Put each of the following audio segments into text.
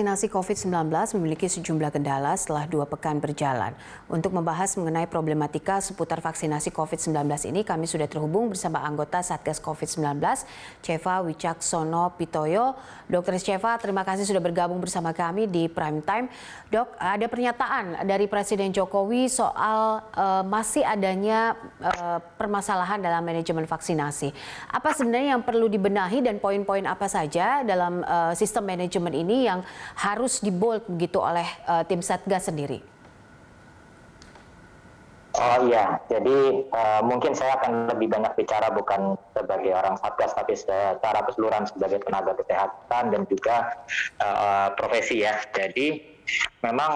Vaksinasi COVID-19 memiliki sejumlah kendala setelah 2 pekan berjalan. Untuk membahas mengenai problematika seputar vaksinasi COVID-19 ini, kami sudah terhubung bersama anggota Satgas COVID-19, Cheva Wicaksono Pitoyo. Dr. Cheva, terima kasih sudah bergabung bersama kami di Prime Time. Dok, ada pernyataan dari Presiden Jokowi soal masih adanya permasalahan dalam manajemen vaksinasi. Apa sebenarnya yang perlu dibenahi dan poin-poin apa saja dalam sistem manajemen ini yang harus dibold begitu oleh tim Satgas sendiri? Oh iya, jadi mungkin saya akan lebih banyak bicara bukan sebagai orang Satgas, tapi secara keseluruhan sebagai tenaga kesehatan dan juga profesi ya. Jadi memang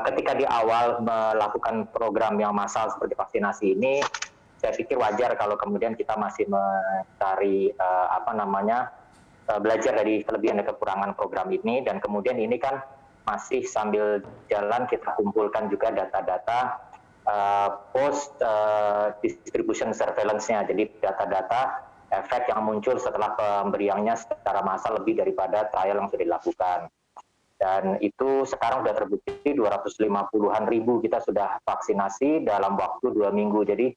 ketika di awal melakukan program yang massal seperti vaksinasi ini, saya pikir wajar kalau kemudian kita masih mencari belajar dari kelebihan dan kekurangan program ini, dan kemudian ini kan masih sambil jalan kita kumpulkan juga data-data post distribution surveillance-nya, jadi data-data efek yang muncul setelah pemberiannya secara massal lebih daripada trial yang sudah dilakukan. Dan itu sekarang sudah terbukti 250-an ribu kita sudah vaksinasi dalam waktu 2 minggu, jadi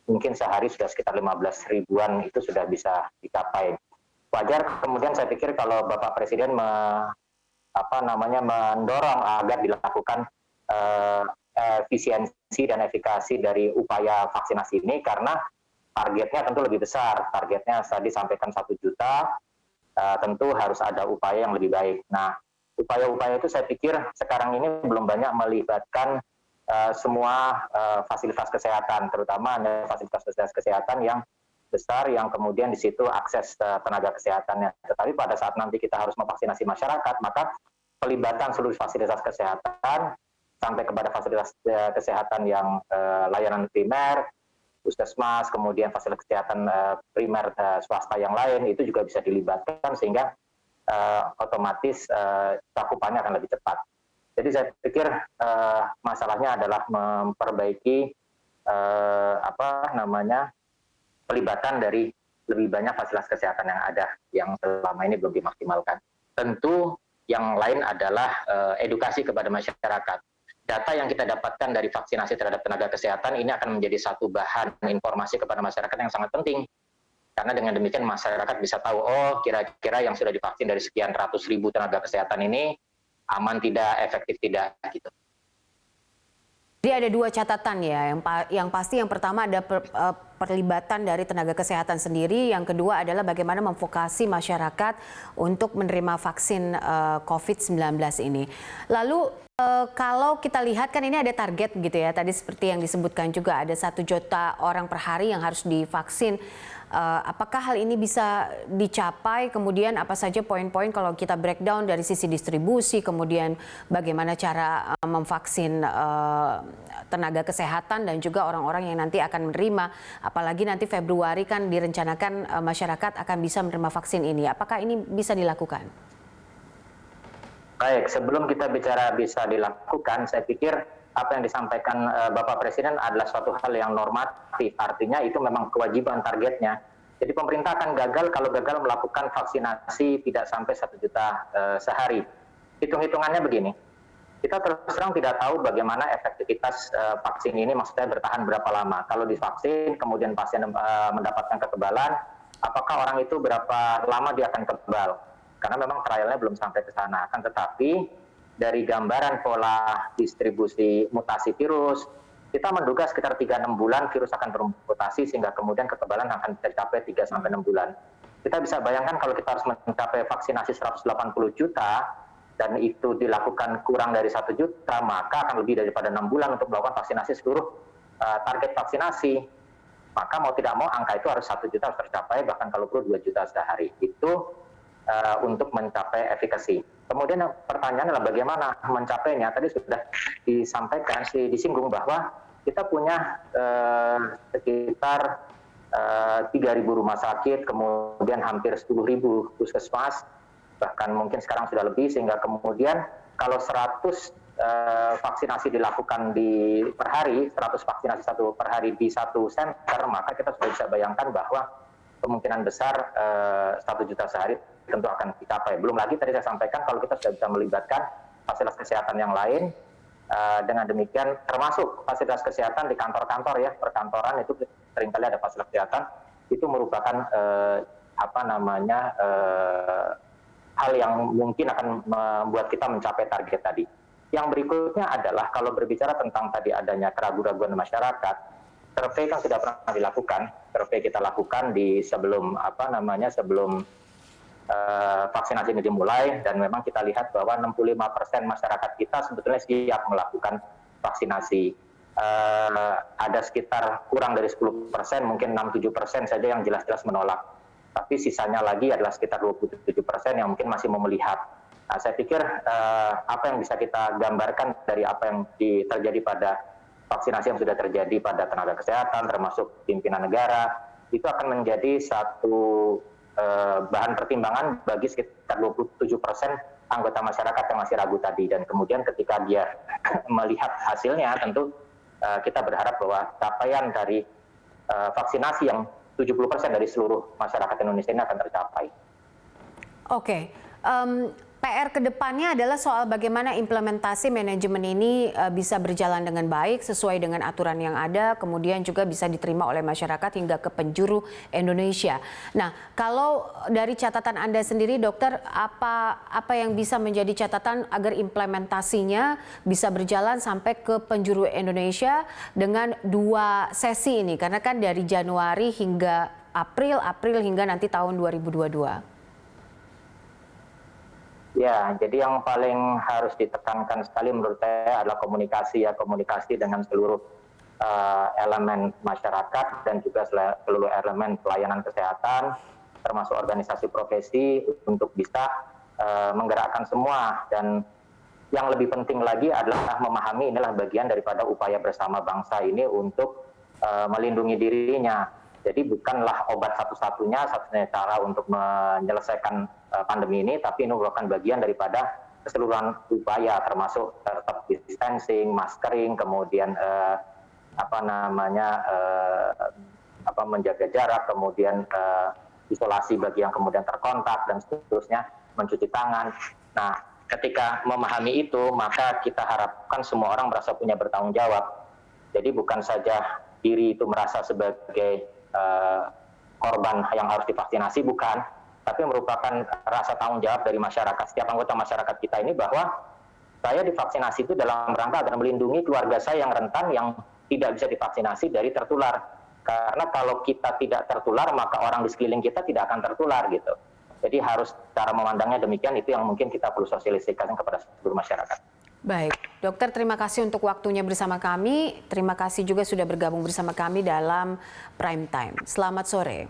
mungkin sehari sudah sekitar 15 ribuan itu sudah bisa dicapai. Wajar kemudian saya pikir kalau Bapak Presiden mendorong agar dilakukan efisiensi dan efikasi dari upaya vaksinasi ini, karena targetnya tentu lebih besar. Targetnya tadi sampaikan 1 juta, tentu harus ada upaya yang lebih baik. Nah, upaya-upaya itu saya pikir sekarang ini belum banyak melibatkan semua fasilitas kesehatan, terutama fasilitas kesehatan yang besar yang kemudian di situ akses tenaga kesehatannya. Tetapi pada saat nanti kita harus memvaksinasi masyarakat, maka pelibatan seluruh fasilitas kesehatan sampai kepada fasilitas kesehatan yang layanan primer, puskesmas, kemudian fasilitas kesehatan primer swasta yang lain itu juga bisa dilibatkan sehingga otomatis cakupannya akan lebih cepat. Jadi saya pikir masalahnya adalah memperbaiki pelibatan dari lebih banyak fasilitas kesehatan yang ada yang selama ini belum dimaksimalkan. Tentu yang lain adalah edukasi kepada masyarakat. Data yang kita dapatkan dari vaksinasi terhadap tenaga kesehatan ini akan menjadi satu bahan informasi kepada masyarakat yang sangat penting. Karena dengan demikian masyarakat bisa tahu, oh kira-kira yang sudah divaksin dari sekian ratus ribu tenaga kesehatan ini aman tidak, efektif tidak, gitu. Jadi ada 2 catatan ya, yang pasti yang pertama ada perlibatan dari tenaga kesehatan sendiri, yang kedua adalah bagaimana memvokasi masyarakat untuk menerima vaksin COVID-19 ini. Lalu kalau kita lihat kan ini ada target gitu ya, tadi seperti yang disebutkan juga ada 1 juta orang per hari yang harus divaksin. Apakah hal ini bisa dicapai, kemudian apa saja poin-poin kalau kita breakdown dari sisi distribusi, kemudian bagaimana cara memvaksin tenaga kesehatan dan juga orang-orang yang nanti akan menerima, apalagi nanti Februari kan direncanakan masyarakat akan bisa menerima vaksin ini. Apakah ini bisa dilakukan? Baik, sebelum kita bicara bisa dilakukan, saya pikir apa yang disampaikan Bapak Presiden adalah suatu hal yang normatif, artinya itu memang kewajiban targetnya. Jadi pemerintah akan gagal kalau gagal melakukan vaksinasi tidak sampai 1 juta sehari. Hitung-hitungannya begini, kita terus terang tidak tahu bagaimana efektivitas vaksin ini, maksudnya bertahan berapa lama. Kalau divaksin, kemudian pasien mendapatkan kekebalan, apakah orang itu berapa lama dia akan kebal? Karena memang trialnya belum sampai ke sana. Akan tetapi dari gambaran pola distribusi mutasi virus, kita menduga sekitar 3-6 bulan virus akan bermutasi sehingga kemudian kekebalan akan tercapai 3-6 bulan. Kita bisa bayangkan kalau kita harus mencapai vaksinasi 180 juta dan itu dilakukan kurang dari 1 juta, maka akan lebih daripada 6 bulan untuk melakukan vaksinasi seluruh target vaksinasi. Maka mau tidak mau angka itu harus 1 juta harus tercapai, bahkan kalau perlu 2 juta sehari. Itu untuk mencapai efikasi. Kemudian pertanyaan adalah bagaimana mencapainya. Tadi sudah disampaikan, disinggung bahwa kita punya sekitar 3.000 rumah sakit, kemudian hampir 10.000 puskesmas, bahkan mungkin sekarang sudah lebih, sehingga kemudian kalau 100 vaksinasi dilakukan per hari, 100 vaksinasi per hari di 1 center, maka kita sudah bisa bayangkan bahwa kemungkinan besar 1 juta sehari tentu akan dicapai. Belum lagi tadi saya sampaikan kalau kita sudah bisa melibatkan fasilitas kesehatan yang lain, dengan demikian termasuk fasilitas kesehatan di kantor-kantor ya, perkantoran itu seringkali ada fasilitas kesehatan, itu merupakan hal yang mungkin akan membuat kita mencapai target tadi. Yang berikutnya adalah kalau berbicara tentang tadi adanya keraguan-keraguan masyarakat, survei kan tidak pernah dilakukan. Survei kita lakukan di sebelum vaksinasi ini dimulai, dan memang kita lihat bahwa 65% masyarakat kita sebetulnya siap melakukan vaksinasi. Ada sekitar kurang dari 10%, mungkin 6-7% saja yang jelas-jelas menolak. Tapi sisanya lagi adalah sekitar 27% yang mungkin masih mau melihat. Nah, saya pikir apa yang bisa kita gambarkan dari apa yang terjadi pada vaksinasi yang sudah terjadi pada tenaga kesehatan, termasuk pimpinan negara, itu akan menjadi satu bahan pertimbangan bagi sekitar 27% anggota masyarakat yang masih ragu tadi. Dan kemudian ketika dia melihat hasilnya, tentu kita berharap bahwa capaian dari vaksinasi yang 70% dari seluruh masyarakat Indonesia ini akan tercapai. Oke. PR kedepannya adalah soal bagaimana implementasi manajemen ini bisa berjalan dengan baik sesuai dengan aturan yang ada, kemudian juga bisa diterima oleh masyarakat hingga ke penjuru Indonesia. Nah, kalau dari catatan Anda sendiri, dokter, apa yang bisa menjadi catatan agar implementasinya bisa berjalan sampai ke penjuru Indonesia dengan 2 sesi ini? Karena kan dari Januari hingga April hingga nanti tahun 2022. Ya, jadi yang paling harus ditekankan sekali menurut saya adalah komunikasi dengan seluruh elemen masyarakat dan juga seluruh elemen pelayanan kesehatan, termasuk organisasi profesi untuk bisa menggerakkan semua. Dan yang lebih penting lagi adalah memahami inilah bagian daripada upaya bersama bangsa ini untuk melindungi dirinya. Jadi bukanlah obat satu-satunya cara untuk menyelesaikan pandemi ini, tapi ini merupakan bagian daripada keseluruhan upaya, termasuk tetap distancing, maskering, kemudian menjaga jarak, kemudian isolasi bagi yang kemudian terkontak dan seterusnya, mencuci tangan. Nah, ketika memahami itu, maka kita harapkan semua orang merasa punya bertanggung jawab. Jadi bukan saja diri itu merasa sebagai korban yang harus divaksinasi, bukan, tapi merupakan rasa tanggung jawab dari masyarakat, setiap anggota masyarakat kita ini, bahwa saya divaksinasi itu dalam rangka agar melindungi keluarga saya yang rentan, yang tidak bisa divaksinasi dari tertular. Karena kalau kita tidak tertular, maka orang di sekeliling kita tidak akan tertular gitu. Jadi harus cara memandangnya demikian, itu yang mungkin kita perlu sosialisasikan kepada seluruh masyarakat. Baik, dokter, terima kasih untuk waktunya bersama kami. Terima kasih juga sudah bergabung bersama kami dalam Prime Time. Selamat sore.